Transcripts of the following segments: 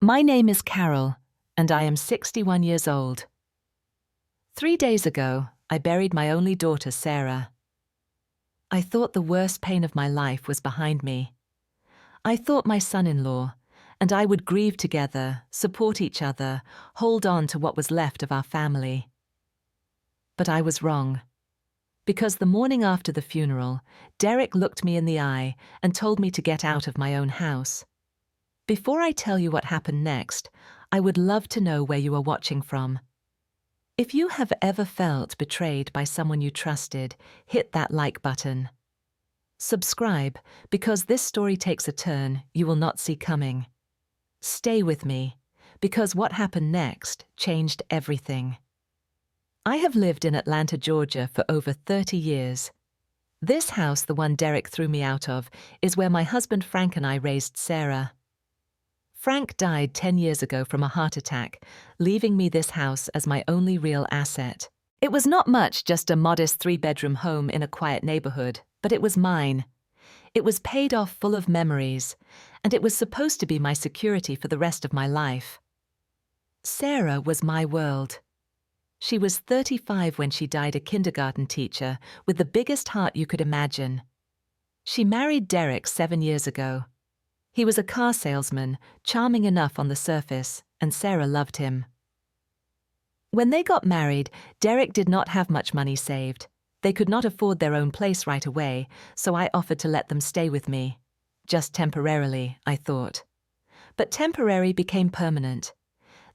My name is Carol, and I am 61 years old. 3 days ago, I buried my only daughter, Sarah. I thought the worst pain of my life was behind me. I thought my son-in-law and I would grieve together, support each other, hold on to what was left of our family. But I was wrong. Because the morning after the funeral, Derek looked me in the eye and told me to get out of my own house. Before I tell you what happened next, I would love to know where you are watching from. If you have ever felt betrayed by someone you trusted, hit that like button. Subscribe, because this story takes a turn you will not see coming. Stay with me, because what happened next changed everything. I have lived in Atlanta, Georgia for over 30 years. This house, the one Derek threw me out of, is where my husband Frank and I raised Sarah. Frank died 10 years ago from a heart attack, leaving me this house as my only real asset. It was not much, just a modest 3-bedroom home in a quiet neighborhood, but it was mine. It was paid off, full of memories, and it was supposed to be my security for the rest of my life. Sarah was my world. She was 35 when she died, a kindergarten teacher with the biggest heart you could imagine. She married Derek 7 years ago. He was a car salesman, charming enough on the surface, and Sarah loved him. When they got married, Derek did not have much money saved. They could not afford their own place right away, so I offered to let them stay with me. Just temporarily, I thought. But temporary became permanent.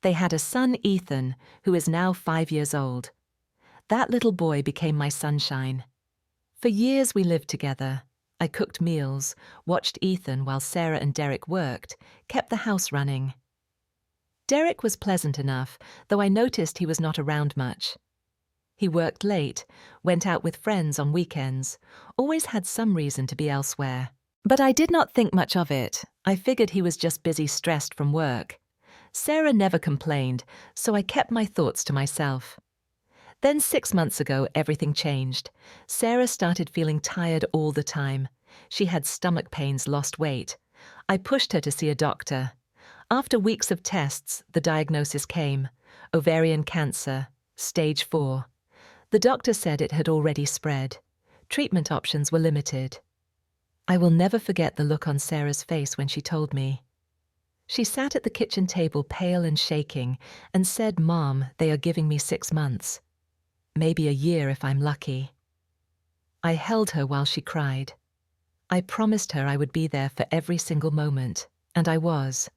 They had a son, Ethan, who is now 5 years old. That little boy became my sunshine. For years we lived together. I cooked meals, watched Ethan while Sarah and Derek worked, kept the house running. Derek was pleasant enough, though I noticed he was not around much. He worked late, went out with friends on weekends, always had some reason to be elsewhere. But I did not think much of it. I figured he was just busy, stressed from work. Sarah never complained, so I kept my thoughts to myself. Then 6 months ago, everything changed. Sarah started feeling tired all the time. She had stomach pains, lost weight. I pushed her to see a doctor. After weeks of tests, the diagnosis came: ovarian cancer, stage 4. The doctor said it had already spread. Treatment options were limited. I will never forget the look on Sarah's face when she told me. She sat at the kitchen table, pale and shaking, and said, "Mom, they are giving me 6 months. Maybe a year if I'm lucky." I held her while she cried. I promised her I would be there for every single moment, and I was.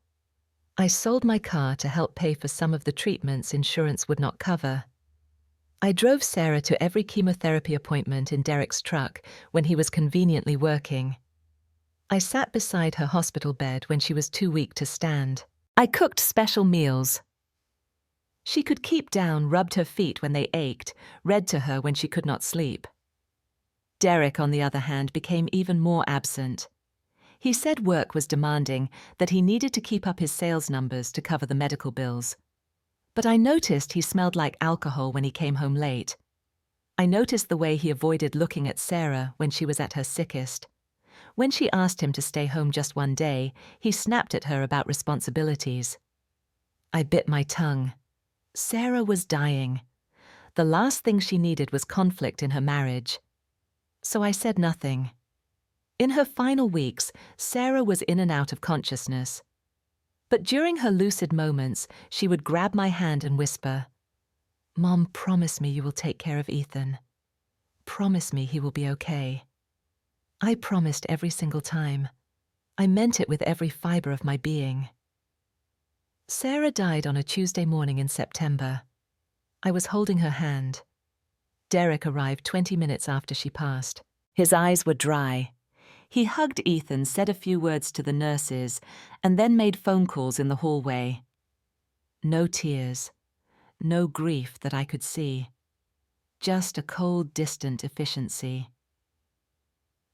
I sold my car to help pay for some of the treatments insurance would not cover. I drove Sarah to every chemotherapy appointment in Derek's truck when he was conveniently working. I sat beside her hospital bed when she was too weak to stand. I cooked special meals. She could keep down, rubbed her feet when they ached, read to her when she could not sleep. Derek, on the other hand, became even more absent. He said work was demanding, that he needed to keep up his sales numbers to cover the medical bills. But I noticed he smelled like alcohol when he came home late. I noticed the way he avoided looking at Sarah when she was at her sickest. When she asked him to stay home just one day, he snapped at her about responsibilities. I bit my tongue. Sarah was dying. The last thing she needed was conflict in her marriage. So I said nothing. In her final weeks, Sarah was in and out of consciousness. But during her lucid moments, she would grab my hand and whisper, "Mom, promise me you will take care of Ethan. Promise me he will be okay." I promised every single time. I meant it with every fiber of my being. Sarah died on a Tuesday morning in September. I was holding her hand. Derek arrived 20 minutes after she passed. His eyes were dry. He hugged Ethan, said a few words to the nurses, and then made phone calls in the hallway. No tears, no grief that I could see. Just a cold, distant efficiency.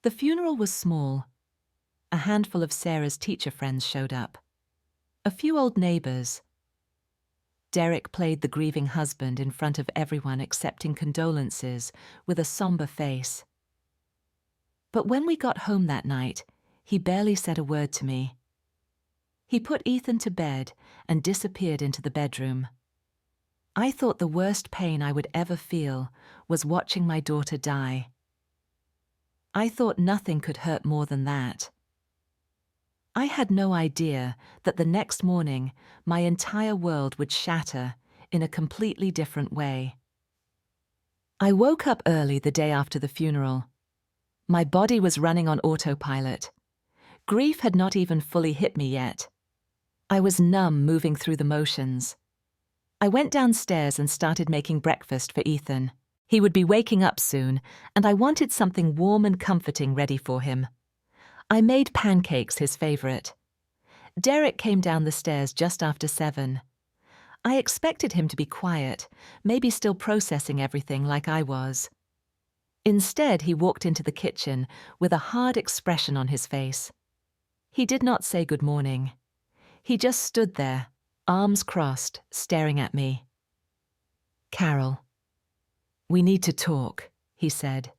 The funeral was small. A handful of Sarah's teacher friends showed up. A few old neighbors. Derek played the grieving husband in front of everyone, accepting condolences with a somber face. But when we got home that night, he barely said a word to me. He put Ethan to bed and disappeared into the bedroom. I thought the worst pain I would ever feel was watching my daughter die. I thought nothing could hurt more than that. I had no idea that the next morning my entire world would shatter in a completely different way. I woke up early the day after the funeral. My body was running on autopilot. Grief had not even fully hit me yet. I was numb, moving through the motions. I went downstairs and started making breakfast for Ethan. He would be waking up soon, and I wanted something warm and comforting ready for him. I made pancakes his favorite. Derek came down the stairs just after 7. I expected him to be quiet, maybe still processing everything like I was. Instead, he walked into the kitchen with a hard expression on his face. He did not say good morning. He just stood there, arms crossed, staring at me. "Carol, we need to talk," he said.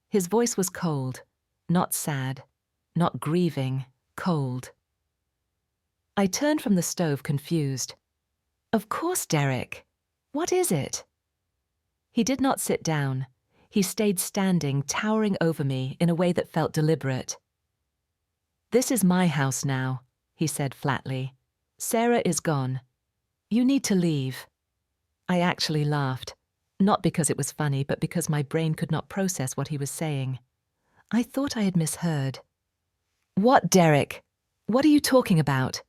His voice was cold, not sad, not grieving, cold. I turned from the stove, confused. "Of course, Derek. What is it?" He did not sit down. He stayed standing, towering over me in a way that felt deliberate. "This is my house now," he said flatly. "Sarah is gone. You need to leave." I actually laughed, not because it was funny, but because my brain could not process what he was saying. I thought I had misheard. "What, Derek? What are you talking about?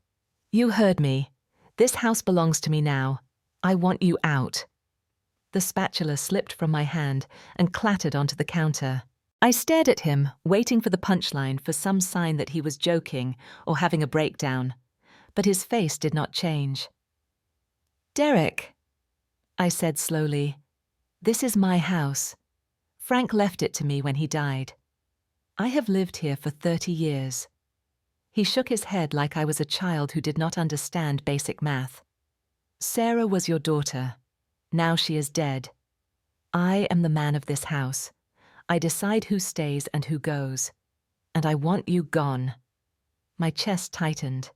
You heard me. This house belongs to me now. I want you out." The spatula slipped from my hand and clattered onto the counter. I stared at him, waiting for the punchline, for some sign that he was joking or having a breakdown, but his face did not change. "Derek," I said slowly, "this is my house. Frank left it to me when he died. I have lived here for 30 years. He shook his head like I was a child who did not understand basic math. "Sarah was your daughter. Now she is dead. I am the man of this house. I decide who stays and who goes. And I want you gone." My chest tightened.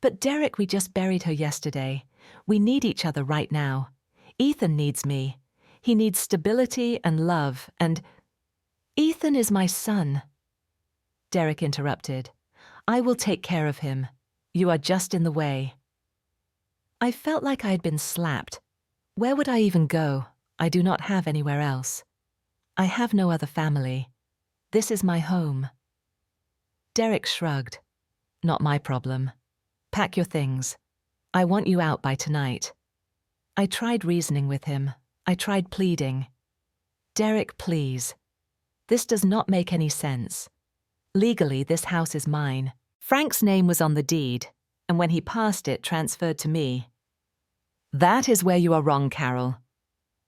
"But Derek, we just buried her yesterday. We need each other right now. Ethan needs me. He needs stability and love, and—" "Ethan is my son." Derek interrupted. "I will take care of him. You are just in the way." I felt like I had been slapped. Where would I even go? I do not have anywhere else. I have no other family. This is my home. Derek shrugged. "Not my problem. Pack your things. I want you out by tonight." I tried reasoning with him. I tried pleading. "Derek, please. This does not make any sense. Legally, this house is mine. Frank's name was on the deed, and when he passed it, transferred to me." "That is where you are wrong, Carol."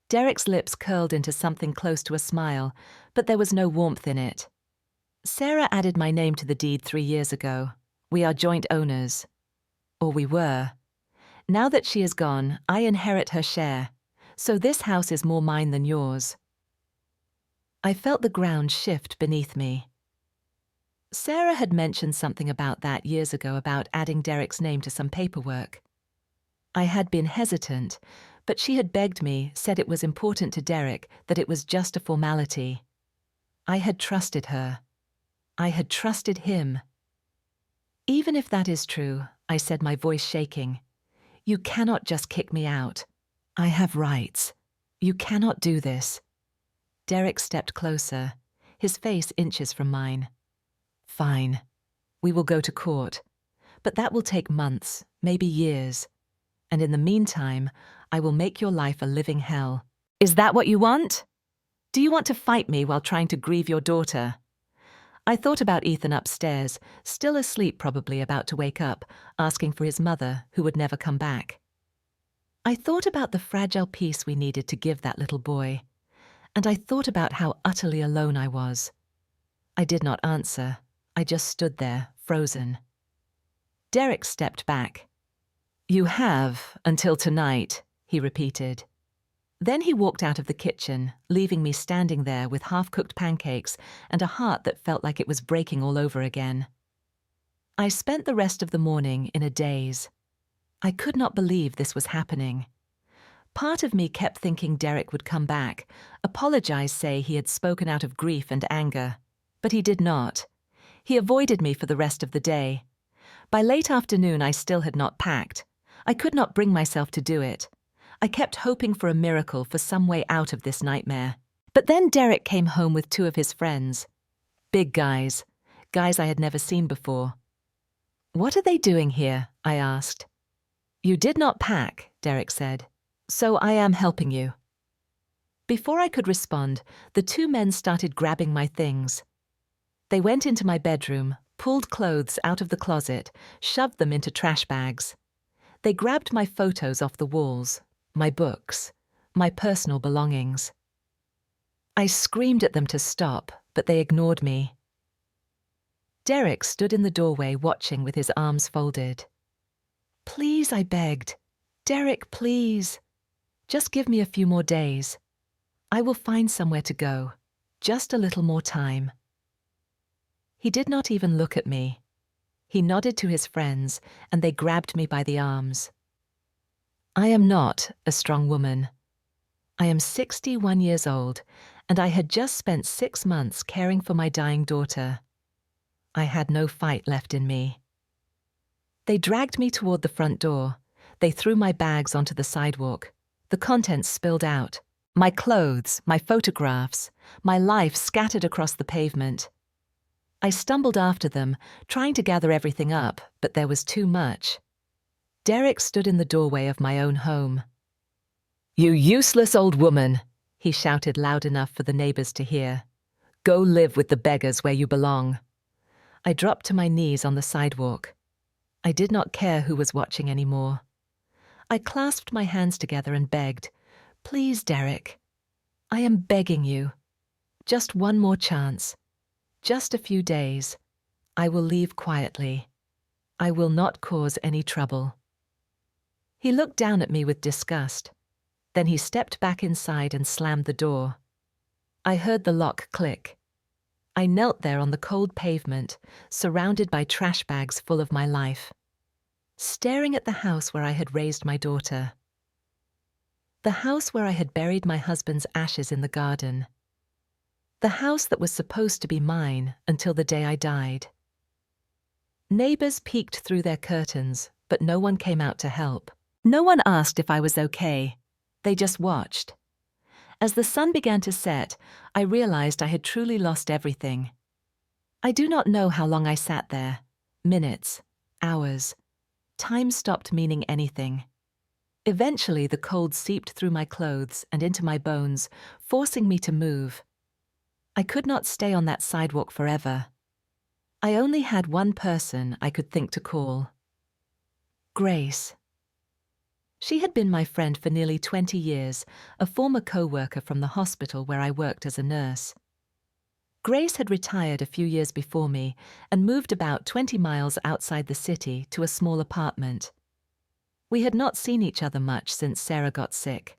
Derek's lips curled into something close to a smile, but there was no warmth in it. "Sarah added my name to the deed 3 years ago. We are joint owners. Or we were. Now that she is gone, I inherit her share, so this house is more mine than yours." I felt the ground shift beneath me. Sarah had mentioned something about that years ago, about adding Derek's name to some paperwork. I had been hesitant, but she had begged me, said it was important to Derek, that it was just a formality. I had trusted her. I had trusted him. "Even if that is true," I said, my voice shaking, "you cannot just kick me out. I have rights. You cannot do this." Derek stepped closer, his face inches from mine. "Fine. We will go to court. But that will take months, maybe years. And in the meantime, I will make your life a living hell. Is that what you want? Do you want to fight me while trying to grieve your daughter?" I thought about Ethan upstairs, still asleep, probably about to wake up, asking for his mother, who would never come back. I thought about the fragile peace we needed to give that little boy, and I thought about how utterly alone I was. I did not answer. I just stood there, frozen. Derek stepped back. "You have until tonight," he repeated. Then he walked out of the kitchen, leaving me standing there with half-cooked pancakes and a heart that felt like it was breaking all over again. I spent the rest of the morning in a daze. I could not believe this was happening. Part of me kept thinking Derek would come back, apologize, say he had spoken out of grief and anger. But he did not. He avoided me for the rest of the day. By late afternoon, I still had not packed. I could not bring myself to do it. I kept hoping for a miracle, for some way out of this nightmare. But then Derek came home with 2 of his friends. Big guys. Guys I had never seen before. "What are they doing here?" I asked. "You did not pack," Derek said. "So I am helping you." Before I could respond, the 2 men started grabbing my things. They went into my bedroom, pulled clothes out of the closet, shoved them into trash bags. They grabbed my photos off the walls, my books, my personal belongings. I screamed at them to stop, but they ignored me. Derek stood in the doorway watching with his arms folded. "Please," I begged. "Derek, please. Just give me a few more days. I will find somewhere to go. Just a little more time." He did not even look at me. He nodded to his friends, and they grabbed me by the arms. I am not a strong woman. I am 61 years old, and I had just spent 6 months caring for my dying daughter. I had no fight left in me. They dragged me toward the front door. They threw my bags onto the sidewalk. The contents spilled out. My clothes, my photographs, my life scattered across the pavement. I stumbled after them, trying to gather everything up, but there was too much. Derek stood in the doorway of my own home. "You useless old woman," he shouted loud enough for the neighbors to hear. "Go live with the beggars where you belong." I dropped to my knees on the sidewalk. I did not care who was watching anymore. I clasped my hands together and begged, "Please, Derek. I am begging you. Just one more chance. Just a few days. I will leave quietly. I will not cause any trouble." He looked down at me with disgust. Then he stepped back inside and slammed the door. I heard the lock click. I knelt there on the cold pavement, surrounded by trash bags full of my life, staring at the house where I had raised my daughter. The house where I had buried my husband's ashes in the garden. The house that was supposed to be mine until the day I died. Neighbors peeked through their curtains, but no one came out to help. No one asked if I was okay. They just watched. As the sun began to set, I realized I had truly lost everything. I do not know how long I sat there. Minutes, hours. Time stopped meaning anything. Eventually, the cold seeped through my clothes and into my bones, forcing me to move. I could not stay on that sidewalk forever. I only had one person I could think to call. Grace. She had been my friend for nearly 20 years, a former co-worker from the hospital where I worked as a nurse. Grace had retired a few years before me and moved about 20 miles outside the city to a small apartment. We had not seen each other much since Sarah got sick.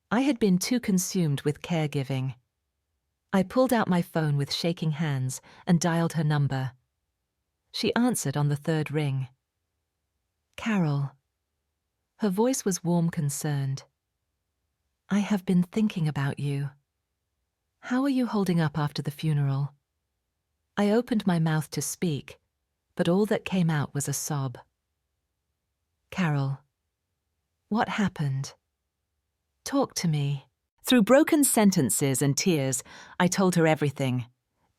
I had been too consumed with caregiving. I pulled out my phone with shaking hands and dialed her number. She answered on the 3rd ring. "Carol." Her voice was warm, concerned. "I have been thinking about you. How are you holding up after the funeral?" I opened my mouth to speak, but all that came out was a sob. "Carol, what happened? Talk to me." Through broken sentences and tears, I told her everything.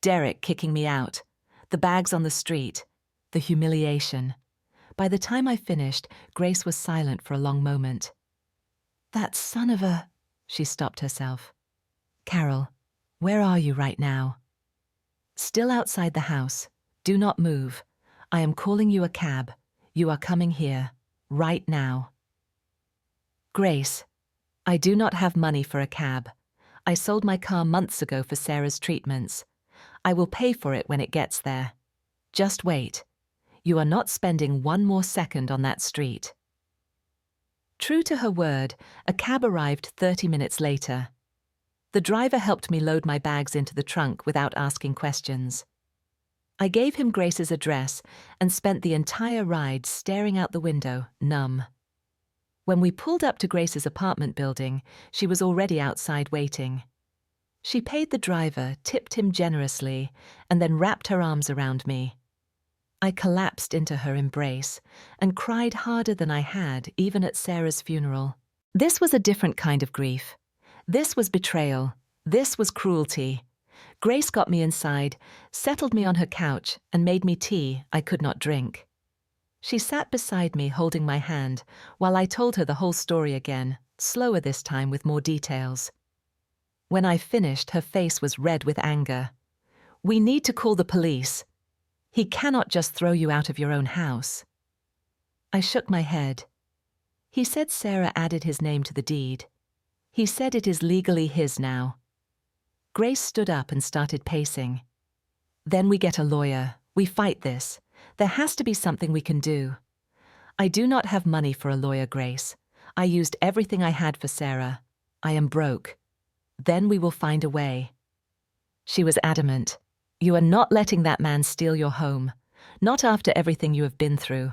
Derek kicking me out, the bags on the street, the humiliation. By the time I finished, Grace was silent for a long moment. "That son of a..." She stopped herself. "Carol, where are you right now?" "Still outside the house. Do not move. I am calling you a cab. You are coming here, right now." "Grace, I do not have money for a cab. I sold my car months ago for Sarah's treatments. I will pay for it when it gets there. Just wait. You are not spending one more second on that street." True to her word, a cab arrived 30 minutes later. The driver helped me load my bags into the trunk without asking questions. I gave him Grace's address and spent the entire ride staring out the window, numb. When we pulled up to Grace's apartment building, she was already outside waiting. She paid the driver, tipped him generously, and then wrapped her arms around me. I collapsed into her embrace and cried harder than I had, even at Sarah's funeral. This was a different kind of grief. This was betrayal. This was cruelty. Grace got me inside, settled me on her couch, and made me tea I could not drink. She sat beside me holding my hand while I told her the whole story again, slower this time with more details. When I finished, her face was red with anger. "We need to call the police. He cannot just throw you out of your own house." I shook my head. He said Sarah added his name to the deed. He said it is legally his now. Grace stood up and started pacing. "Then we get a lawyer. We fight this. There has to be something we can do. I do not have money for a lawyer, Grace. I used everything I had for Sarah. I am broke. Then we will find a way." She was adamant. "You are not letting that man steal your home. Not after everything you have been through."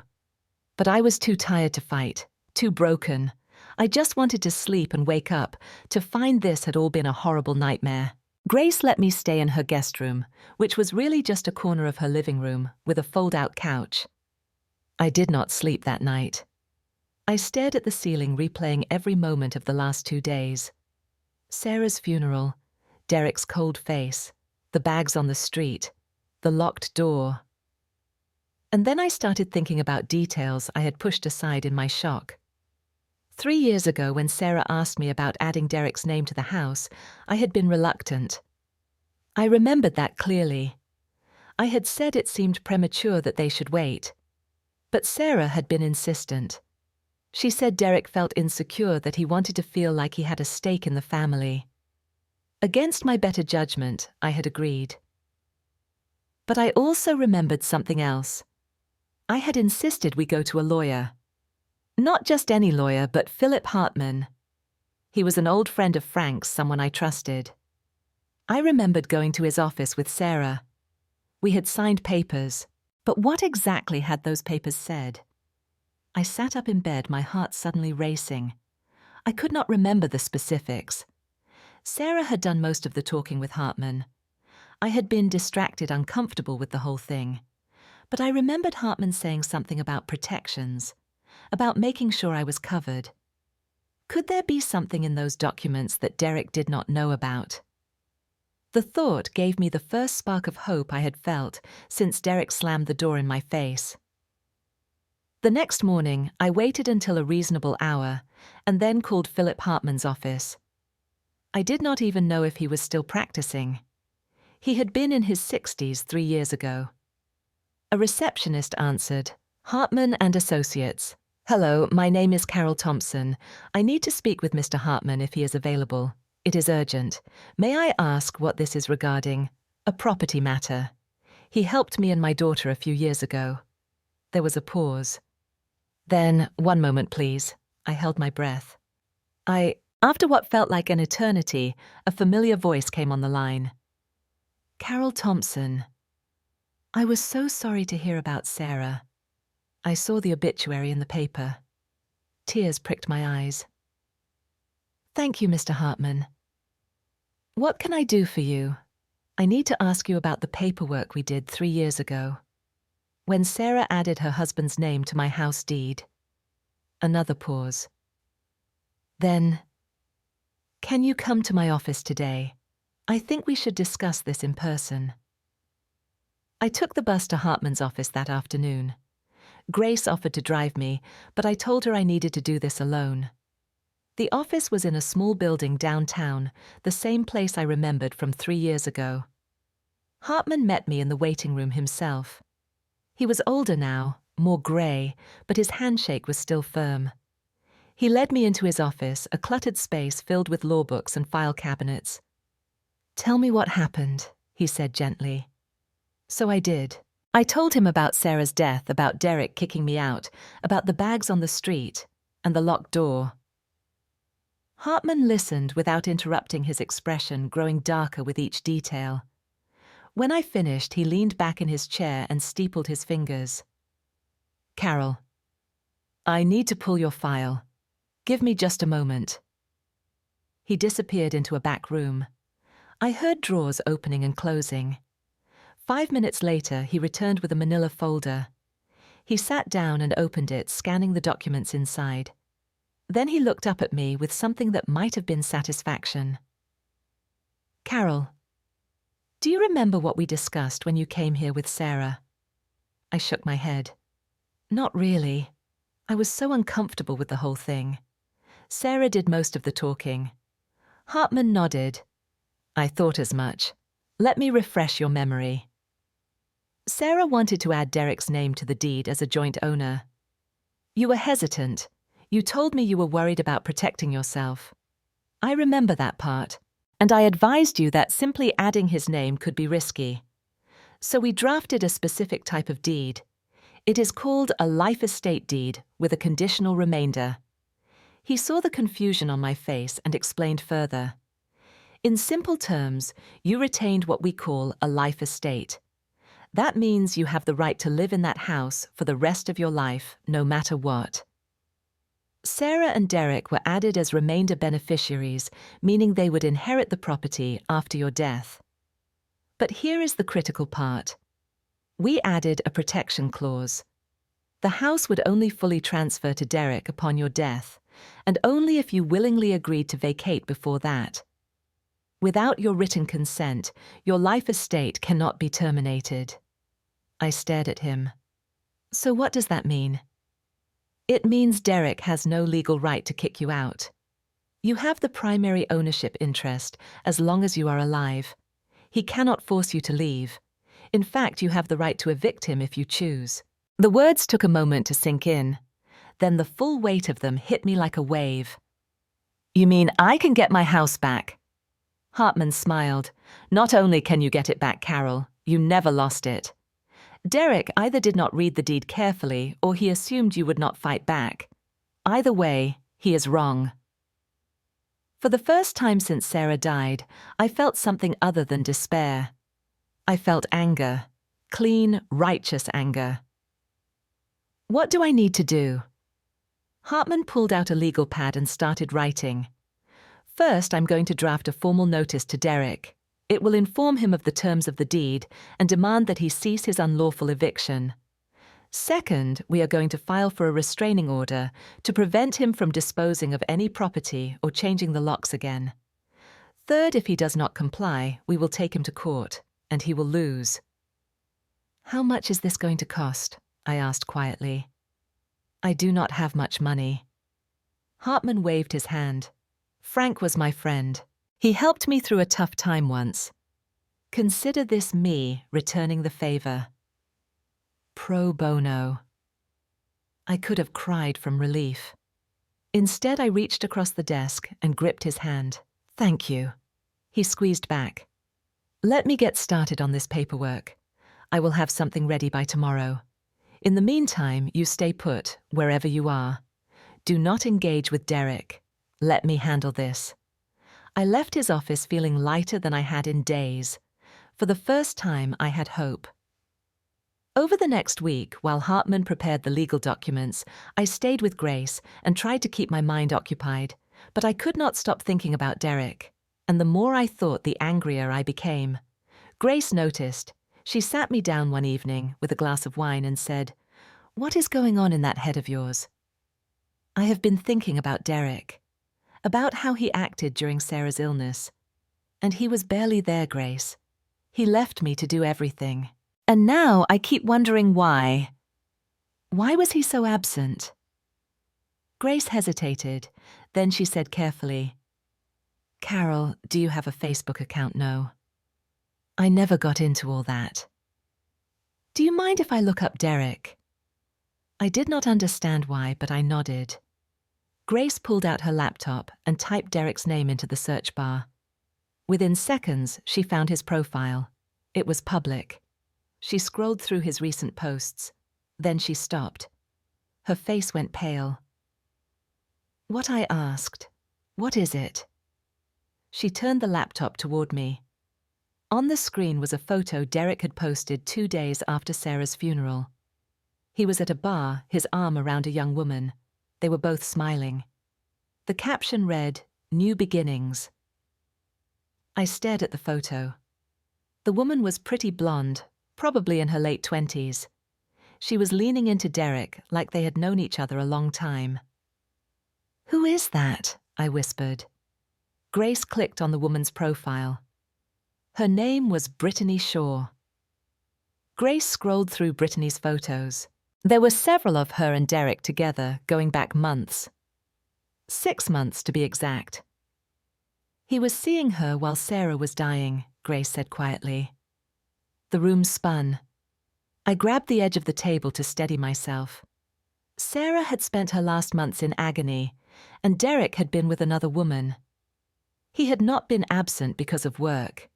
But I was too tired to fight, too broken. I just wanted to sleep and wake up, to find this had all been a horrible nightmare. Grace let me stay in her guest room, which was really just a corner of her living room, with a fold-out couch. I did not sleep that night. I stared at the ceiling, replaying every moment of the last 2 days. Sarah's funeral, Derek's cold face, the bags on the street, the locked door. And then I started thinking about details I had pushed aside in my shock. 3 years ago, when Sarah asked me about adding Derek's name to the house, I had been reluctant. I remembered that clearly. I had said it seemed premature that they should wait. But Sarah had been insistent. She said Derek felt insecure, that he wanted to feel like he had a stake in the family. Against my better judgment, I had agreed. But I also remembered something else. I had insisted we go to a lawyer. Not just any lawyer, but Philip Hartman. He was an old friend of Frank's, someone I trusted. I remembered going to his office with Sarah. We had signed papers, but what exactly had those papers said? I sat up in bed, my heart suddenly racing. I could not remember the specifics. Sarah had done most of the talking with Hartman. I had been distracted, uncomfortable with the whole thing. But I remembered Hartman saying something about protections, about making sure I was covered. Could there be something in those documents that Derek did not know about? The thought gave me the first spark of hope I had felt since Derek slammed the door in my face. The next morning, I waited until a reasonable hour and then called Philip Hartman's office. I did not even know if he was still practicing. He had been in his 60s 3 years ago. A receptionist answered, "Hartman and Associates. Hello, my name is Carol Thompson. I need to speak with Mr. Hartman if he is available. It is urgent. May I ask what this is regarding?" "A property matter. He helped me and my daughter a few years ago." There was a pause. Then, "One moment, please." I held my breath. After what felt like an eternity, a familiar voice came on the line. "Carol Thompson. I was so sorry to hear about Sarah. I saw the obituary in the paper." Tears pricked my eyes. "Thank you, Mr. Hartman. What can I do for you? I need to ask you about the paperwork we did 3 years ago, when Sarah added her husband's name to my house deed." Another pause. Then, "Can you come to my office today? I think we should discuss this in person." I took the bus to Hartman's office that afternoon. Grace offered to drive me, but I told her I needed to do this alone. The office was in a small building downtown, the same place I remembered from 3 years ago. Hartman met me in the waiting room himself. He was older now, more grey, but his handshake was still firm. He led me into his office, a cluttered space filled with law books and file cabinets. "Tell me what happened," he said gently. So I did. I told him about Sarah's death, about Derek kicking me out, about the bags on the street, and the locked door. Hartman listened without interrupting, his expression growing darker with each detail. When I finished, he leaned back in his chair and steepled his fingers. Carol, I need to pull your file. Give me just a moment. He disappeared into a back room. I heard drawers opening and closing. 5 minutes later, he returned with a manila folder. He sat down and opened it, scanning the documents inside. Then he looked up at me with something that might have been satisfaction. Carol, do you remember what we discussed when you came here with Sarah? I shook my head. Not really. I was so uncomfortable with the whole thing. Sarah did most of the talking. Hartman nodded. I thought as much. Let me refresh your memory. Sarah wanted to add Derek's name to the deed as a joint owner. You were hesitant. You told me you were worried about protecting yourself. I remember that part, and I advised you that simply adding his name could be risky. So we drafted a specific type of deed. It is called a life estate deed with a conditional remainder. He saw the confusion on my face and explained further. In simple terms, you retained what we call a life estate. That means you have the right to live in that house for the rest of your life, no matter what. Sarah and Derek were added as remainder beneficiaries, meaning they would inherit the property after your death. But here is the critical part. We added a protection clause. The house would only fully transfer to Derek upon your death, and only if you willingly agreed to vacate before that. Without your written consent, your life estate cannot be terminated. I stared at him. So what does that mean? It means Derek has no legal right to kick you out. You have the primary ownership interest as long as you are alive. He cannot force you to leave. In fact, you have the right to evict him if you choose. The words took a moment to sink in. Then the full weight of them hit me like a wave. You mean I can get my house back? Hartman smiled. Not only can you get it back, Carol, you never lost it. Derek either did not read the deed carefully or he assumed you would not fight back. Either way, he is wrong. For the first time since Sarah died, I felt something other than despair. I felt anger. Clean, righteous anger. What do I need to do? Hartman pulled out a legal pad and started writing. First, I'm going to draft a formal notice to Derek. It will inform him of the terms of the deed and demand that he cease his unlawful eviction. Second, we are going to file for a restraining order to prevent him from disposing of any property or changing the locks again. Third, if he does not comply, we will take him to court, and he will lose. How much is this going to cost? I asked quietly. I do not have much money. Hartman waved his hand. Frank was my friend. He helped me through a tough time once. Consider this me returning the favor. Pro bono. I could have cried from relief. Instead, I reached across the desk and gripped his hand. Thank you. He squeezed back. Let me get started on this paperwork. I will have something ready by tomorrow. In the meantime, you stay put, wherever you are. Do not engage with Derek. Let me handle this. I left his office feeling lighter than I had in days. For the first time, I had hope. Over the next week, while Hartman prepared the legal documents, I stayed with Grace and tried to keep my mind occupied, but I could not stop thinking about Derek. And the more I thought, the angrier I became. Grace noticed. She sat me down one evening with a glass of wine and said, "What is going on in that head of yours?" I have been thinking about Derek. About how he acted during Sarah's illness. And he was barely there, Grace. He left me to do everything. And now I keep wondering why. Why was he so absent? Grace hesitated. Then she said carefully, Carol, do you have a Facebook account? No. I never got into all that. Do you mind if I look up Derek? I did not understand why, but I nodded. Grace pulled out her laptop and typed Derek's name into the search bar. Within seconds, she found his profile. It was public. She scrolled through his recent posts. Then she stopped. Her face went pale. What I asked, what is it? She turned the laptop toward me. On the screen was a photo Derek had posted 2 days after Sarah's funeral. He was at a bar, his arm around a young woman. They were both smiling. The caption read, "New Beginnings." I stared at the photo. The woman was pretty blonde, probably in her late 20s. She was leaning into Derek like they had known each other a long time. "Who is that?" I whispered. Grace clicked on the woman's profile. Her name was Brittany Shaw. Grace scrolled through Brittany's photos. There were several of her and Derek together, going back months. 6 months to be exact. "He was seeing her while Sarah was dying," Grace said quietly. The room spun. I grabbed the edge of the table to steady myself. Sarah had spent her last months in agony, and Derek had been with another woman. He had not been absent because of work.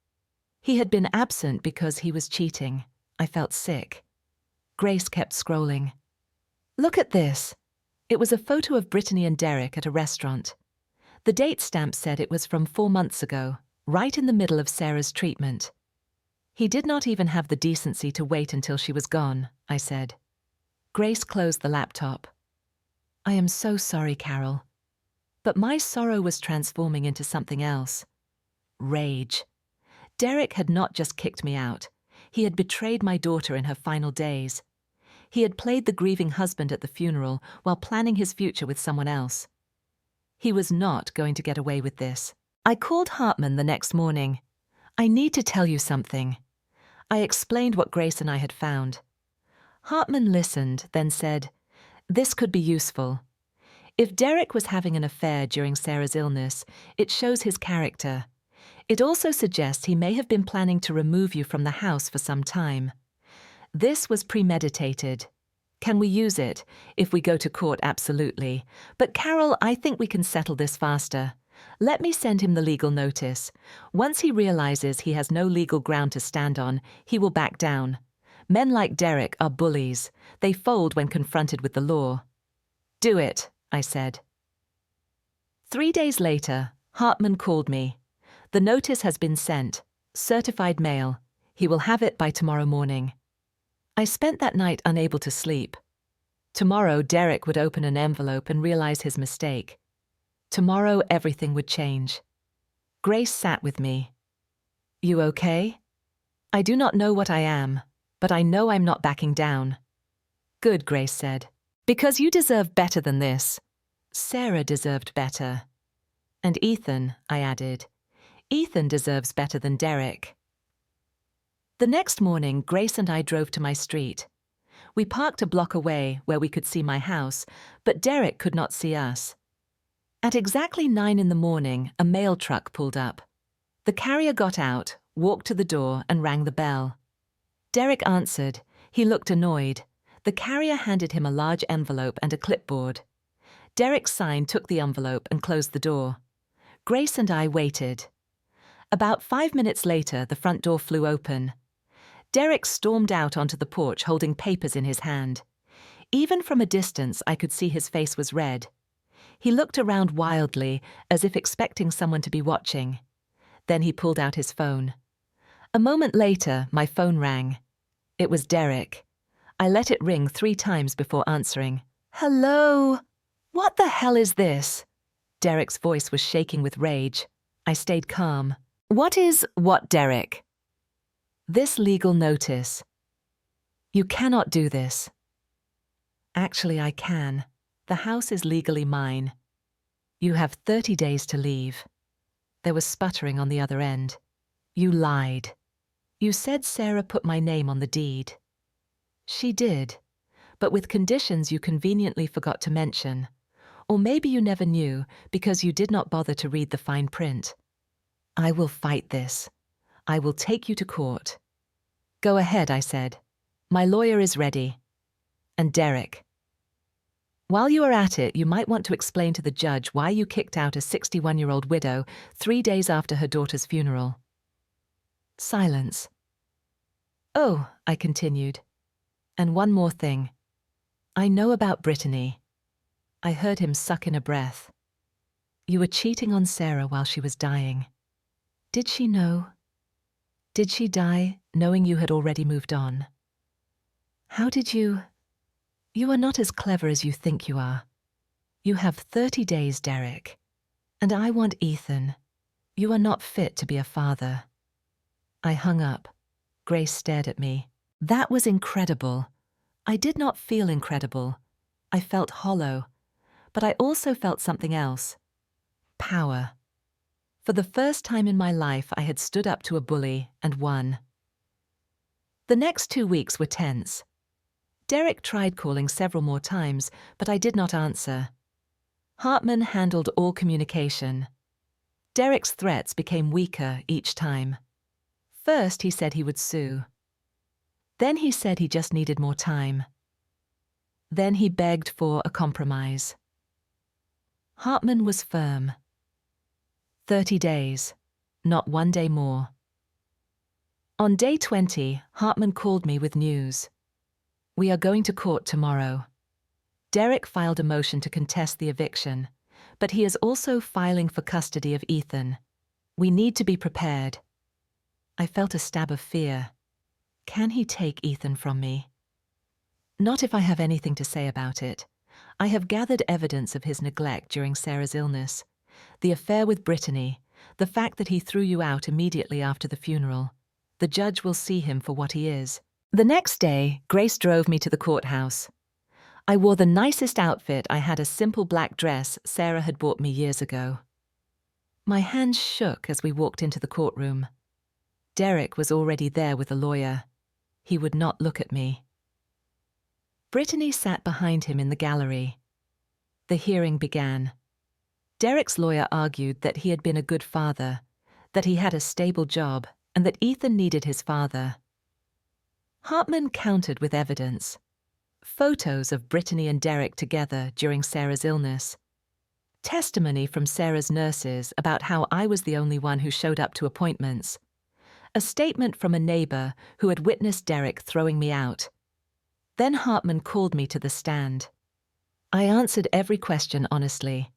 He had been absent because he was cheating. I felt sick. Grace kept scrolling. "Look at this." It was a photo of Brittany and Derek at a restaurant. The date stamp said it was from 4 months ago, right in the middle of Sarah's treatment. "He did not even have the decency to wait until she was gone," I said. Grace closed the laptop. "I am so sorry, Carol." But my sorrow was transforming into something else. Rage. Derek had not just kicked me out. He had betrayed my daughter in her final days. He had played the grieving husband at the funeral while planning his future with someone else. He was not going to get away with this. I called Hartman the next morning. "I need to tell you something." I explained what Grace and I had found. Hartman listened, then said, "This could be useful. If Derek was having an affair during Sarah's illness, it shows his character. It also suggests he may have been planning to remove you from the house for some time. This was premeditated. Can we use it? If we go to court, absolutely. But Carol, I think we can settle this faster. Let me send him the legal notice. Once he realizes he has no legal ground to stand on, he will back down. Men like Derek are bullies. They fold when confronted with the law." "Do it," I said. 3 days later, Hartman called me. "The notice has been sent. Certified mail. He will have it by tomorrow morning." I spent that night unable to sleep. Tomorrow, Derek would open an envelope and realize his mistake. Tomorrow, everything would change. Grace sat with me. "You okay?" "I do not know what I am, but I know I'm not backing down." "Good," Grace said. "Because you deserve better than this." Sarah deserved better. "And Ethan," I added. "Ethan deserves better than Derek." The next morning, Grace and I drove to my street. We parked a block away where we could see my house, but Derek could not see us. At exactly 9 in the morning, a mail truck pulled up. The carrier got out, walked to the door, and rang the bell. Derek answered. He looked annoyed. The carrier handed him a large envelope and a clipboard. Derek signed, took the envelope, and closed the door. Grace and I waited. About 5 minutes later, the front door flew open. Derek stormed out onto the porch holding papers in his hand. Even from a distance, I could see his face was red. He looked around wildly, as if expecting someone to be watching. Then he pulled out his phone. A moment later, my phone rang. It was Derek. I let it ring 3 times before answering. "Hello? What the hell is this?" Derek's voice was shaking with rage. I stayed calm. What, Derek?" "This legal notice. You cannot do this." "Actually, I can. The house is legally mine. You have 30 days to leave." There was sputtering on the other end. "You lied. You said Sarah put my name on the deed." "She did, but with conditions you conveniently forgot to mention. Or maybe you never knew because you did not bother to read the fine print. I will fight this. I will take you to court." "Go ahead," I said. "My lawyer is ready." "And Derek. While you are at it, you might want to explain to the judge why you kicked out a 61-year-old widow 3 days after her daughter's funeral." Silence. "Oh," I continued. "And one more thing. I know about Brittany." I heard him suck in a breath. "You were cheating on Sarah while she was dying. Did she know?" Did she die, knowing you had already moved on? How did you... You are not as clever as you think you are. You have 30 days, Derek. And I want Ethan. You are not fit to be a father. I hung up. Grace stared at me. That was incredible. I did not feel incredible. I felt hollow. But I also felt something else. Power. For the first time in my life, I had stood up to a bully and won. The next 2 weeks were tense. Derek tried calling several more times, but I did not answer. Hartman handled all communication. Derek's threats became weaker each time. First, he said he would sue. Then he said he just needed more time. Then he begged for a compromise. Hartman was firm. 30 days, not 1 day more. On day 20, Hartman called me with news. We are going to court tomorrow. Derek filed a motion to contest the eviction, but he is also filing for custody of Ethan. We need to be prepared. I felt a stab of fear. Can he take Ethan from me? Not if I have anything to say about it. I have gathered evidence of his neglect during Sarah's illness. The affair with Brittany, the fact that he threw you out immediately after the funeral. The judge will see him for what he is. The next day, Grace drove me to the courthouse. I wore the nicest outfit. I had a simple black dress Sarah had bought me years ago. My hands shook as we walked into the courtroom. Derek was already there with a lawyer. He would not look at me. Brittany sat behind him in the gallery. The hearing began. Derek's lawyer argued that he had been a good father, that he had a stable job, and that Ethan needed his father. Hartman countered with evidence. Photos of Brittany and Derek together during Sarah's illness. Testimony from Sarah's nurses about how I was the only one who showed up to appointments. A statement from a neighbor who had witnessed Derek throwing me out. Then Hartman called me to the stand. I answered every question honestly.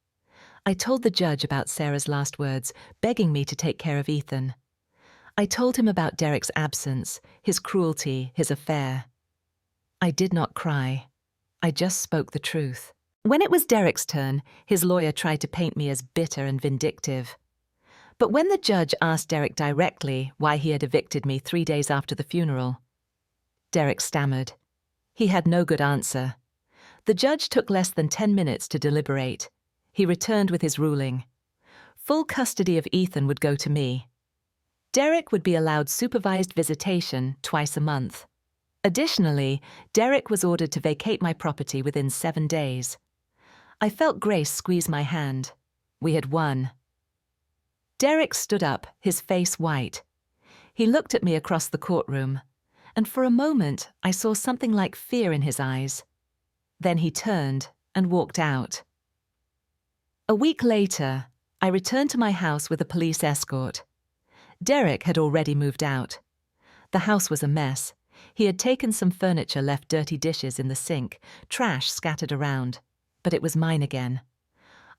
I told the judge about Sarah's last words, begging me to take care of Ethan. I told him about Derek's absence, his cruelty, his affair. I did not cry. I just spoke the truth. When it was Derek's turn, his lawyer tried to paint me as bitter and vindictive. But when the judge asked Derek directly why he had evicted me 3 days after the funeral, Derek stammered. He had no good answer. The judge took less than 10 minutes to deliberate. He returned with his ruling. Full custody of Ethan would go to me. Derek would be allowed supervised visitation twice a month. Additionally, Derek was ordered to vacate my property within 7 days. I felt Grace squeeze my hand. We had won. Derek stood up, his face white. He looked at me across the courtroom, and for a moment I saw something like fear in his eyes. Then he turned and walked out. A week later, I returned to my house with a police escort. Derek had already moved out. The house was a mess. He had taken some furniture, left dirty dishes in the sink, trash scattered around. But it was mine again.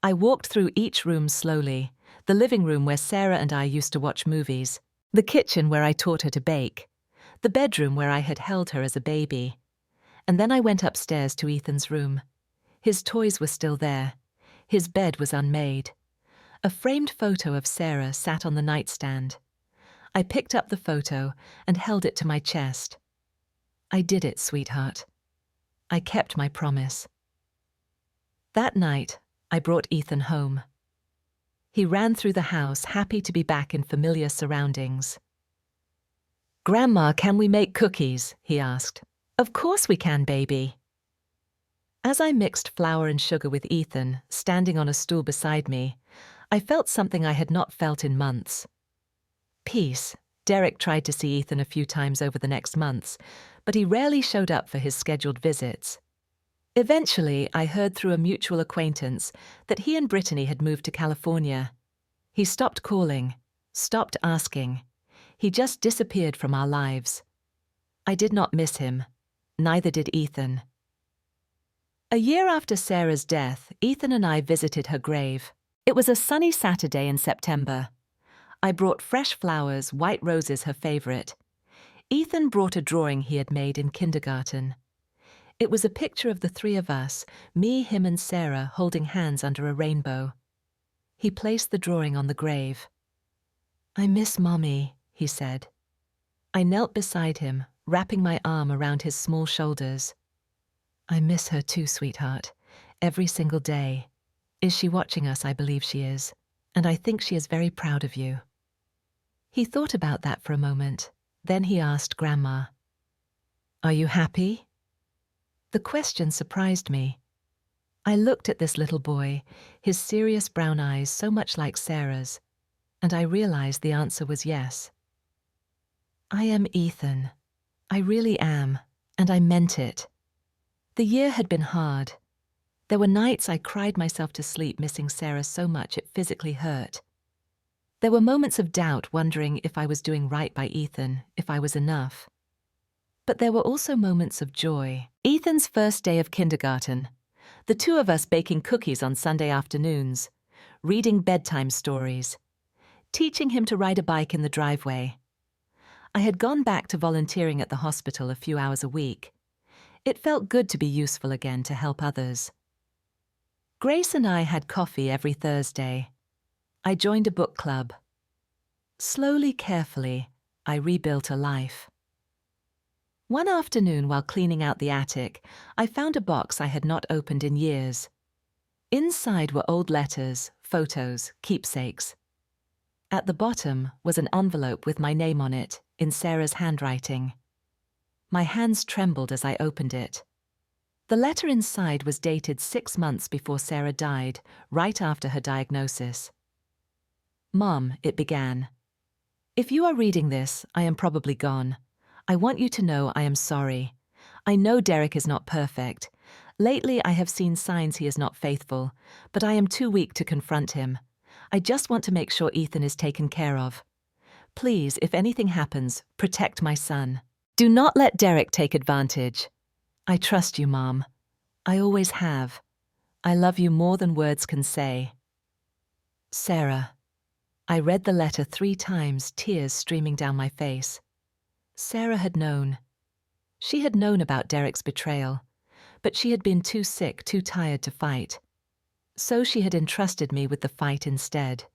I walked through each room slowly. The living room where Sarah and I used to watch movies. The kitchen where I taught her to bake. The bedroom where I had held her as a baby. And then I went upstairs to Ethan's room. His toys were still there. His bed was unmade. A framed photo of Sarah sat on the nightstand. I picked up the photo and held it to my chest. I did it, sweetheart. I kept my promise. That night, I brought Ethan home. He ran through the house, happy to be back in familiar surroundings. "Grandma, can we make cookies?" he asked. "Of course we can, baby." As I mixed flour and sugar with Ethan, standing on a stool beside me, I felt something I had not felt in months. Peace. Derek tried to see Ethan a few times over the next months, but he rarely showed up for his scheduled visits. Eventually, I heard through a mutual acquaintance that he and Brittany had moved to California. He stopped calling, stopped asking. He just disappeared from our lives. I did not miss him. Neither did Ethan. A year after Sarah's death, Ethan and I visited her grave. It was a sunny Saturday in September. I brought fresh flowers, white roses her favorite. Ethan brought a drawing he had made in kindergarten. It was a picture of the three of us, me, him and Sarah, holding hands under a rainbow. He placed the drawing on the grave. "I miss Mommy," he said. I knelt beside him, wrapping my arm around his small shoulders. "I miss her too, sweetheart. Every single day. Is she watching us? I believe she is. And I think she is very proud of you." He thought about that for a moment. Then he asked Grandma, "Are you happy?" The question surprised me. I looked at this little boy, his serious brown eyes so much like Sarah's, and I realized the answer was yes. "I am Ethan. I really am, and I meant it." The year had been hard. There were nights I cried myself to sleep missing Sarah so much it physically hurt. There were moments of doubt, wondering if I was doing right by Ethan, if I was enough. But there were also moments of joy. Ethan's first day of kindergarten. The two of us baking cookies on Sunday afternoons, reading bedtime stories, teaching him to ride a bike in the driveway. I had gone back to volunteering at the hospital a few hours a week. It felt good to be useful again to help others. Grace and I had coffee every Thursday. I joined a book club. Slowly, carefully, I rebuilt a life. One afternoon while cleaning out the attic, I found a box I had not opened in years. Inside were old letters, photos, keepsakes. At the bottom was an envelope with my name on it, in Sarah's handwriting. My hands trembled as I opened it. The letter inside was dated 6 months before Sarah died, right after her diagnosis. "Mom," it began. "If you are reading this, I am probably gone. I want you to know I am sorry. I know Derek is not perfect. Lately I have seen signs he is not faithful, but I am too weak to confront him. I just want to make sure Ethan is taken care of. Please, if anything happens, protect my son. Do not let Derek take advantage. I trust you, Mom. I always have. I love you more than words can say. Sarah." I read the letter 3 times, tears streaming down my face. Sarah had known. She had known about Derek's betrayal, but she had been too sick, too tired to fight. So she had entrusted me with the fight instead.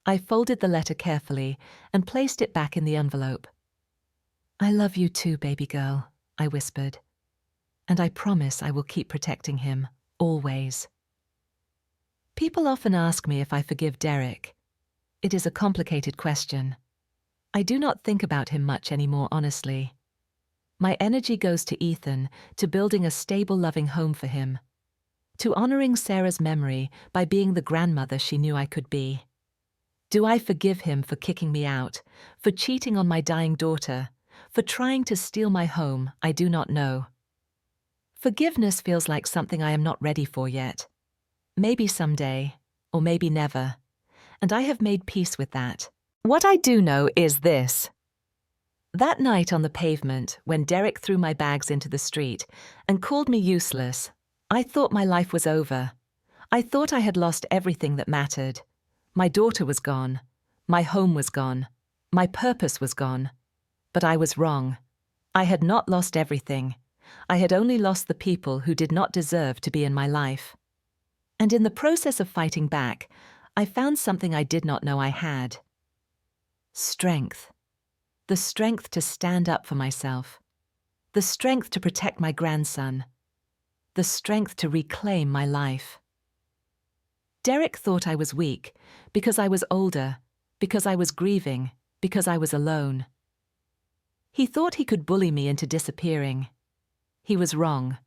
I folded the letter carefully and placed it back in the envelope. "I love you too, baby girl," I whispered. "And I promise I will keep protecting him, always." People often ask me if I forgive Derek. It is a complicated question. I do not think about him much anymore, honestly. My energy goes to Ethan, to building a stable, loving home for him, to honoring Sarah's memory by being the grandmother she knew I could be. Do I forgive him for kicking me out, for cheating on my dying daughter, for trying to steal my home? I do not know. Forgiveness feels like something I am not ready for yet. Maybe someday, or maybe never. And I have made peace with that. What I do know is this. That night on the pavement, when Derek threw my bags into the street and called me useless, I thought my life was over. I thought I had lost everything that mattered. My daughter was gone. My home was gone. My purpose was gone. But I was wrong. I had not lost everything. I had only lost the people who did not deserve to be in my life. And in the process of fighting back, I found something I did not know I had. Strength. The strength to stand up for myself. The strength to protect my grandson. The strength to reclaim my life. Derek thought I was weak because I was older, because I was grieving, because I was alone. He thought he could bully me into disappearing. He was wrong.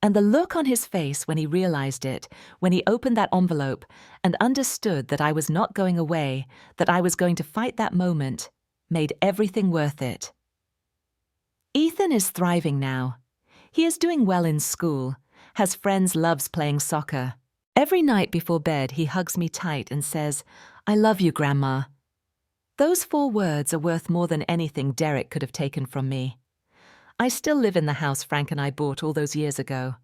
And the look on his face when he realized it, when he opened that envelope and understood that I was not going away, that I was going to fight that moment, made everything worth it. Ethan is thriving now. He is doing well in school, has friends, loves playing soccer. Every night before bed, he hugs me tight and says, "I love you, Grandma." Those 4 words are worth more than anything Derek could have taken from me. I still live in the house Frank and I bought all those years ago.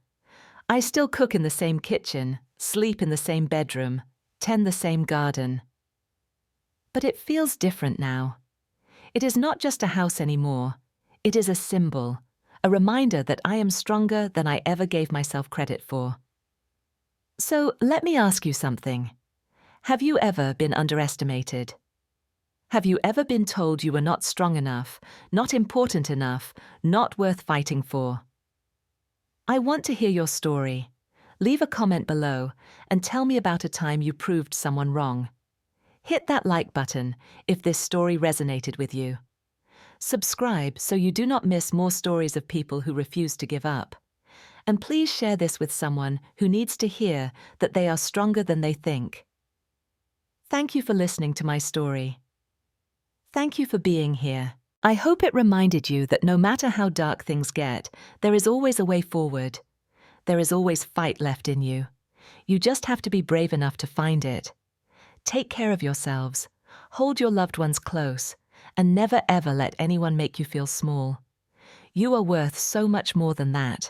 I still cook in the same kitchen, sleep in the same bedroom, tend the same garden. But it feels different now. It is not just a house anymore. It is a symbol, a reminder that I am stronger than I ever gave myself credit for. So let me ask you something. Have you ever been underestimated? Have you ever been told you were not strong enough, not important enough, not worth fighting for? I want to hear your story. Leave a comment below and tell me about a time you proved someone wrong. Hit that like button if this story resonated with you. Subscribe so you do not miss more stories of people who refuse to give up. And please share this with someone who needs to hear that they are stronger than they think. Thank you for listening to my story. Thank you for being here. I hope it reminded you that no matter how dark things get, there is always a way forward. There is always fight left in you. You just have to be brave enough to find it. Take care of yourselves, hold your loved ones close, and never ever let anyone make you feel small. You are worth so much more than that.